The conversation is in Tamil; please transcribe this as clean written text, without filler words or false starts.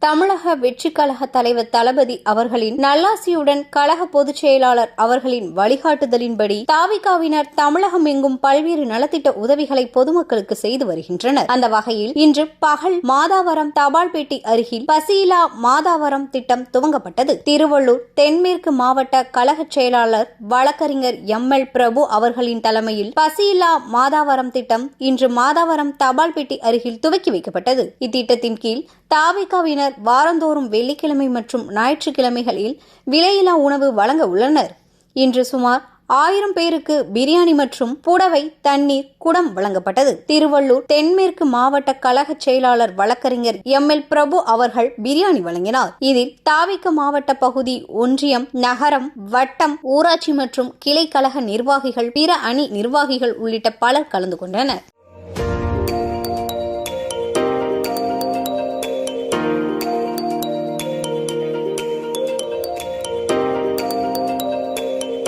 தமிழக வெற்றி கழக தலைவர் தளபதி அவர்களின் நல்லாசியுடன் கழக பொதுச் செயலாளர் அவர்களின் வழிகாட்டுதலின்படி தாவிகாவினர் தமிழகம் எங்கும் பல்வேறு நலத்திட்ட உதவிகளை பொதுமக்களுக்கு செய்து வருகின்றனர். அந்த வகையில் இன்று பகல் மாதாவரம் தபால் பெட்டி அருகில் பசியிலா மாதாவரம் திட்டம் துவங்கப்பட்டது. திருவள்ளூர் தென்மேற்கு மாவட்ட கழக செயலாளர் வழக்கறிஞர் எம்.எல். பிரபு அவர்களின் தலைமையில் பசியிலா மாதாவரம் திட்டம் இன்று மாதாவரம் தபால் பெட்டி அருகில் துவக்கி வைக்கப்பட்டது. இத்திட்டத்தின் கீழ் தாவிகாவினர் வாரந்தோறும் வெள்ளிக்கிழமை மற்றும் ஞாயிற்றுக்கிழமைகளில் விலையில்லா உணவு வழங்க உள்ளனர். இன்று சுமார் 1000 பேருக்கு பிரியாணி மற்றும் புடவை, தண்ணீர், குடம் வழங்கப்பட்டது. திருவள்ளூர் தென்மேற்கு மாவட்ட கழக செயலாளர் வழக்கறிஞர் எம்.எல். பிரபு அவர்கள் பிரியாணி வழங்கினார். இதில் தாவிக மாவட்ட பகுதி, ஒன்றியம், நகரம், வட்டம், ஊராட்சி மற்றும் கிளை கழக நிர்வாகிகள், பிற அணி நிர்வாகிகள் உள்ளிட்ட பலர் கலந்து கொண்டனர்.